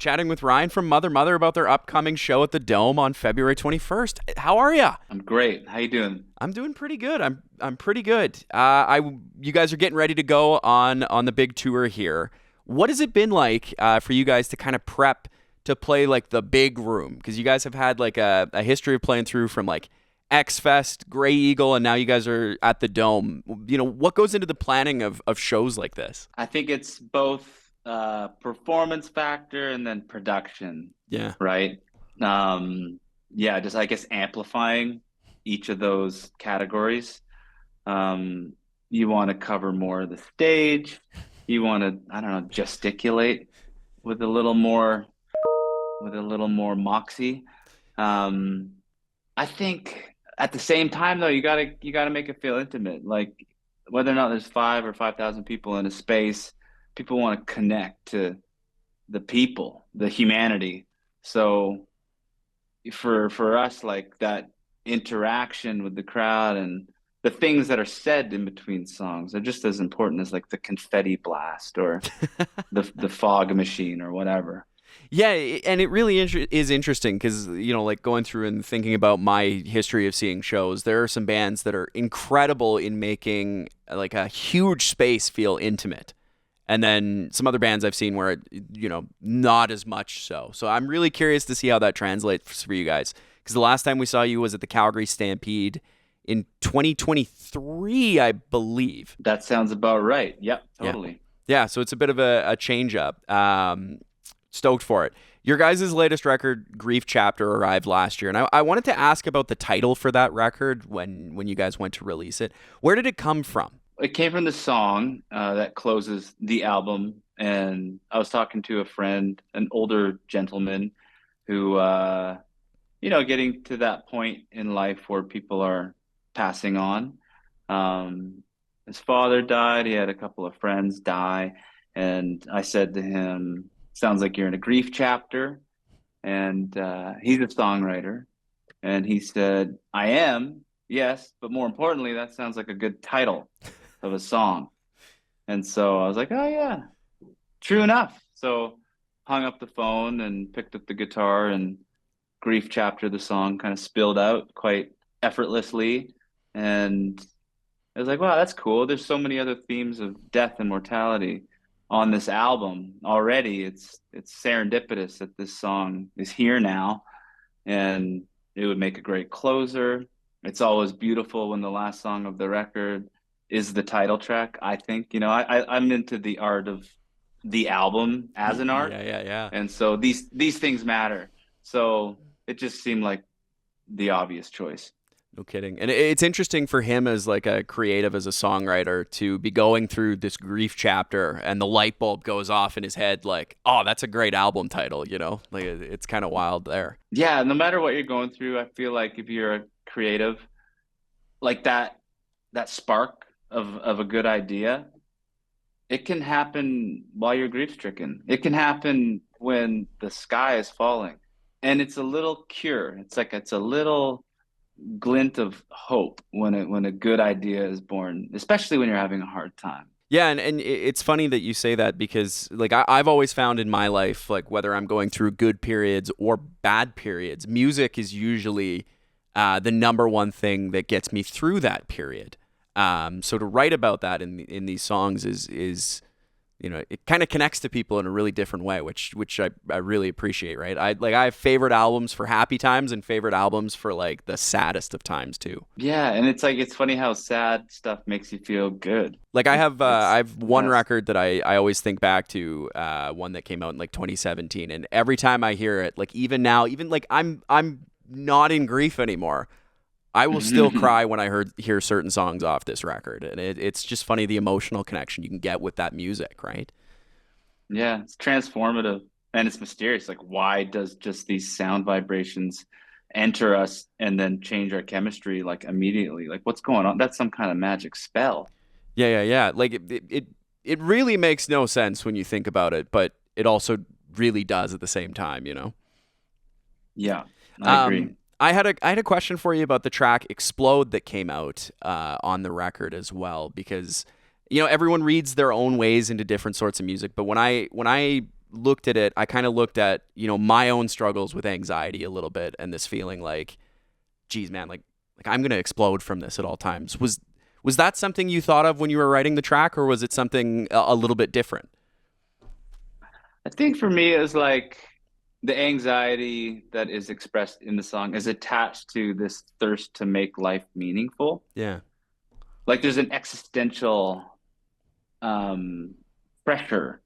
chatting with Ryan from Mother Mother about their upcoming show at the Dome on February 21st. How are you? I'm great. How you doing? I'm doing pretty good. I'm pretty good. You guys are getting ready to go on the big tour here. What has it been like for you guys to kind of prep to play like the big room? Because you guys have had like a history of playing through from like X Fest, Grey Eagle, and now you guys are at the Dome. What goes into the planning of shows like this? I think it's both performance factor and then production, Yeah. right? Yeah, just I guess amplifying each of those categories. You want to cover more of the stage. You want to, I don't know, gesticulate with a little more moxie. Um, I think at the same time though, you gotta make it feel intimate. Like whether or not there's 5,000 people in a space, people want to connect to the people, the humanity. So for us, like that interaction with the crowd and the things that are said in between songs are just as important as like the confetti blast or the fog machine or whatever. Yeah, and it really is interesting because, like going through and thinking about my history of seeing shows, there are some bands that are incredible in making like a huge space feel intimate. And then some other bands I've seen where, not as much so. So I'm really curious to see how that translates for you guys. Because the last time we saw you was at the Calgary Stampede in 2023, I believe. That sounds about right. Yep, Yeah. totally. Yeah, so it's a bit of a change up. Stoked for it. Your guys' latest record, Grief Chapter, arrived last year, and I wanted to ask about the title for that record when you guys went to release it. Where did it come from? It came from the song that closes the album, and I was talking to a friend, an older gentleman, who, getting to that point in life where people are passing on. His father died. He had a couple of friends die, and I said to him, "Sounds like you're in a grief chapter." And he's a songwriter, and he said, "I am, yes, but more importantly, that sounds like a good title of a song." And so I was like, "Oh yeah, true enough." So hung up the phone and picked up the guitar, and Grief Chapter, the song, kind of spilled out quite effortlessly. And I was like, wow, that's cool. There's so many other themes of death and mortality on this album already. It's serendipitous that this song is here now, and it would make a great closer. It's always beautiful when the last song of the record is the title track. I think, I'm into the art of the album as an art, Yeah, yeah, yeah. and so these things matter. So it just seemed like the obvious choice. No kidding. And it's interesting for him as like a creative, as a songwriter, to be going through this grief chapter and the light bulb goes off in his head like, oh, that's a great album title, Like it's kind of wild there. Yeah, no matter what you're going through, I feel like if you're a creative, like that spark of a good idea, it can happen while you're grief stricken. It can happen when the sky is falling. And it's a little cure. It's a little glint of hope when a good idea is born, especially when you're having a hard time. Yeah, and it's funny that you say that because like I've always found in my life, like whether I'm going through good periods or bad periods, music is usually the number one thing that gets me through that period. So to write about that in these songs is it kind of connects to people in a really different way, which I really appreciate, right? I have favorite albums for happy times and favorite albums for like the saddest of times too. Yeah, and it's funny how sad stuff makes you feel good. Like It's I have the one best. record that I always think back to, one that came out in like 2017, and every time I hear it, like even now, even like I'm not in grief anymore. I will still cry when I hear certain songs off this record, and it's just funny the emotional connection you can get with that music, right? Yeah, it's transformative and it's mysterious. Like, why does just these sound vibrations enter us and then change our chemistry like immediately? Like, what's going on? That's some kind of magic spell. Yeah, yeah, yeah. Like it really makes no sense when you think about it, but it also really does at the same time. Yeah, I agree. Um, I had a question for you about the track "Explode" that came out on the record as well, because everyone reads their own ways into different sorts of music. But when I looked at it, I kind of looked at, my own struggles with anxiety a little bit and this feeling like, geez, man, like I'm going to explode from this at all times. Was that something you thought of when you were writing the track, or was it something a little bit different? I think for me, it was like the anxiety that is expressed in the song is attached to this thirst to make life meaningful. Yeah. Like there's an existential um, pressure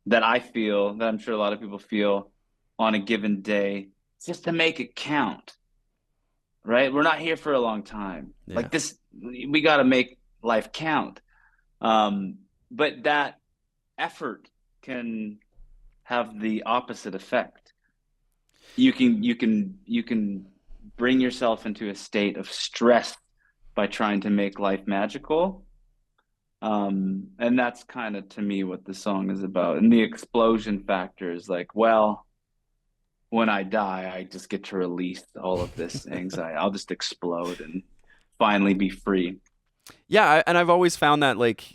that I feel, that I'm sure a lot of people feel on a given day, just to make it count, right? We're not here for a long time. Yeah. Like this, we got to make life count. Um, but that effort can have the opposite effect. You can bring yourself into a state of stress by trying to make life magical. And that's kind of to me what the song is about. And the explosion factor is like, well, when I die, I just get to release all of this anxiety. I'll just explode and finally be free. Yeah, and I've always found that like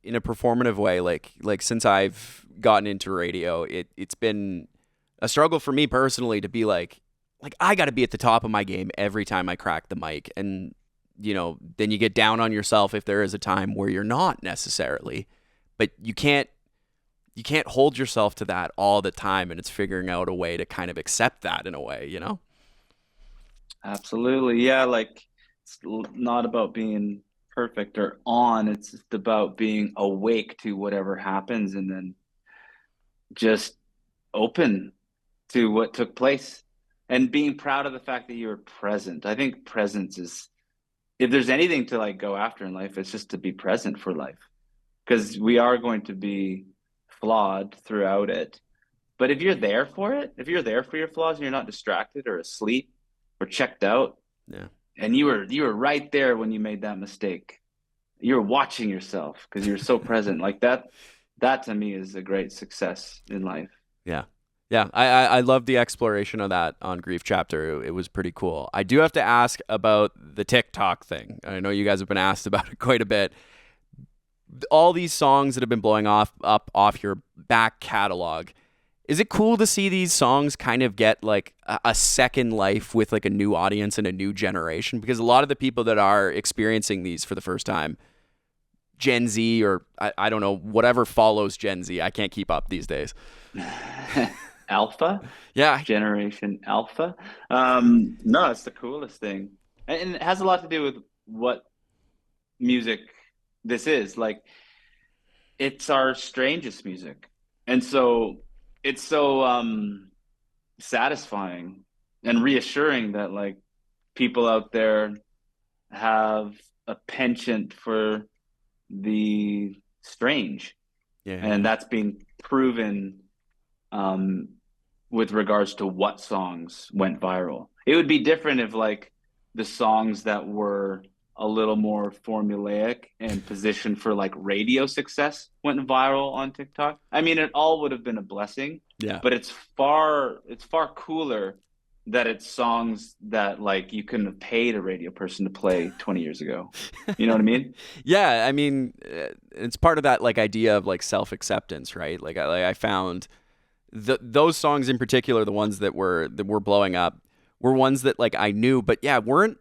in a performative way, like since I've gotten into radio, it's been a struggle for me personally to be like I got to be at the top of my game every time I crack the mic, and then you get down on yourself if there is a time where you're not necessarily, but you can't hold yourself to that all the time, and it's figuring out a way to kind of accept that in a way. Absolutely. Yeah, like not about being perfect or on, it's just about being awake to whatever happens and then just open to what took place and being proud of the fact that you were present. I think presence is, if there's anything to like go after in life, it's just to be present for life because we are going to be flawed throughout it. But if you're there for it, if you're there for your flaws and you're not distracted or asleep or checked out, Yeah. and you were right there when you made that mistake, you were watching yourself because you were so present. Like that to me is a great success in life. Yeah. Yeah, I love the exploration of that on Grief Chapter. It was pretty cool. I do have to ask about the TikTok thing. I know you guys have been asked about it quite a bit. All these songs that have been blowing off your back catalog. Is it cool to see these songs kind of get like a second life with like a new audience and a new generation? Because a lot of the people that are experiencing these for the first time, Gen Z or I don't know, whatever follows Gen Z, I can't keep up these days. Alpha, Yeah. Generation Alpha. No, it's the coolest thing. And it has a lot to do with what music this is. Like it's our strangest music. And so it's so satisfying and reassuring that like people out there have a penchant for the strange, Yeah. and that's being proven um, with regards to what songs went viral. It would be different if like the songs that were a little more formulaic and positioned for like radio success went viral on TikTok. I mean, it all would have been a blessing, Yeah. but it's far cooler that it's songs that like you couldn't have paid a radio person to play 20 years ago. You know what I mean? Yeah, I mean, it's part of that like idea of like self-acceptance, right? Like I found those songs in particular, the ones that were blowing up, were ones that like I knew, but yeah, weren't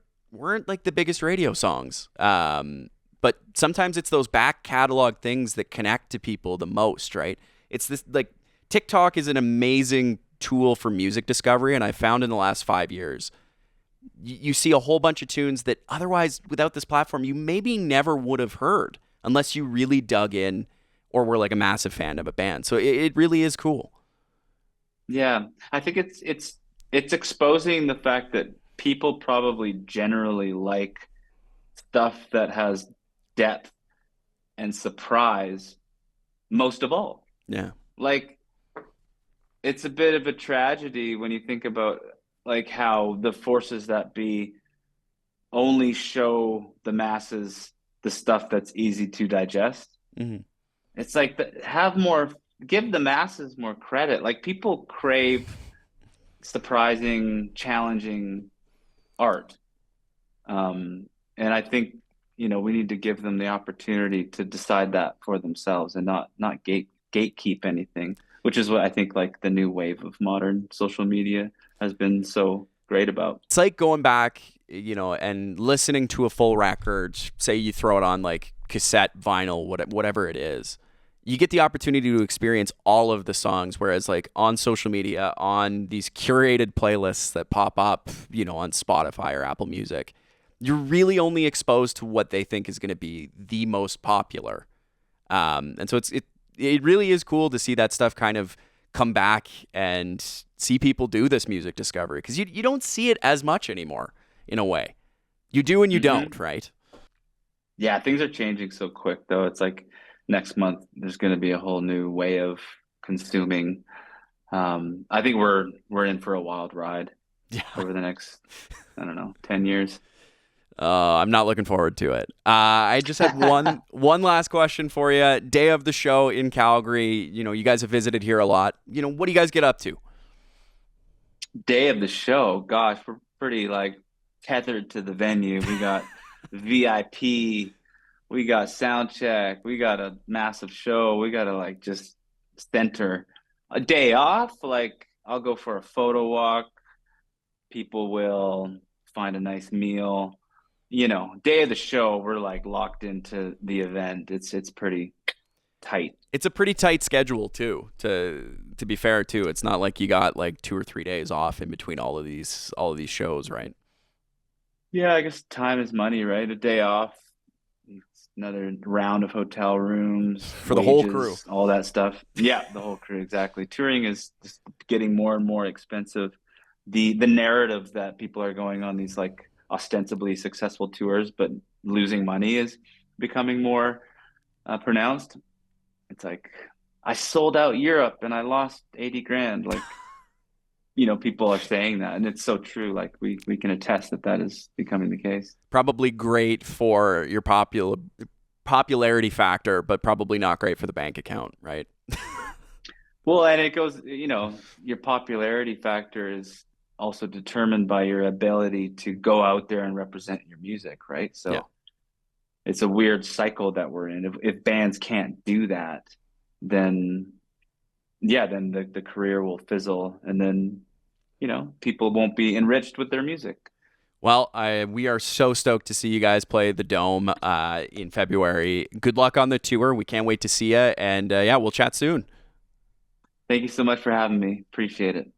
like the biggest radio songs. But sometimes it's those back catalog things that connect to people the most, right? It's this like TikTok is an amazing tool for music discovery, and I found in the last 5 years, you see a whole bunch of tunes that otherwise, without this platform, you maybe never would have heard unless you really dug in or were like a massive fan of a band. So it really is cool. Yeah, I think it's exposing the fact that people probably generally like stuff that has depth and surprise most of all. Yeah. Like it's a bit of a tragedy when you think about like how the forces that be only show the masses the stuff that's easy to digest. Hmm. It's like have more, give the masses more credit. Like people crave surprising, challenging art. And I think, we need to give them the opportunity to decide that for themselves and not gatekeep anything, which is what I think like the new wave of modern social media has been so great about. It's like going back, and listening to a full record. Say you throw it on like cassette, vinyl, whatever it is. You get the opportunity to experience all of the songs, whereas like on social media, on these curated playlists that pop up, on Spotify or Apple Music, you're really only exposed to what they think is going to be the most popular. And so it really is cool to see that stuff kind of come back and see people do this music discovery, because you don't see it as much anymore in a way. You do and you Hmm. don't, right? Yeah, things are changing so quick though. It's like next month there's going to be a whole new way of consuming. I think we're in for a wild ride Yeah. over the next, I don't know, 10 years. I'm not looking forward to it. I just had one last question for you. Day of the show in Calgary. You guys have visited here a lot. What do you guys get up to? Day of the show, gosh, we're pretty like tethered to the venue. We got VIP, we got sound check, we got a massive show. We got to like just center a day off. Like I'll go for a photo walk. People will find a nice meal. Day of the show, we're like locked into the event. It's pretty tight. It's a pretty tight schedule too. To be fair too, it's not like you got like 2 or 3 days off in between all of these shows, right? Yeah, I guess time is money, right? A day off, it's another round of hotel rooms, For the whole crew. wages, all that stuff. Yeah, the whole crew, exactly. Touring is just getting more and more expensive. The narrative that people are going on these like ostensibly successful tours, but losing money is becoming more pronounced. It's like I sold out Europe and I lost 80 grand. Like, people are saying that, and it's so true. Like we can attest that that is becoming the case. Probably great for your popularity factor, but probably not great for the bank account, right? Well, and it goes, your popularity factor is also determined by your ability to go out there and represent your music, right? Yeah. So it's a weird cycle that we're in. If bands can't do that, then yeah, then the career will fizzle, and then people won't be enriched with their music. Well, we are so stoked to see you guys play the Dome in February. Good luck on the tour. We can't wait to see you. And yeah, we'll chat soon. Thank you so much for having me. Appreciate it.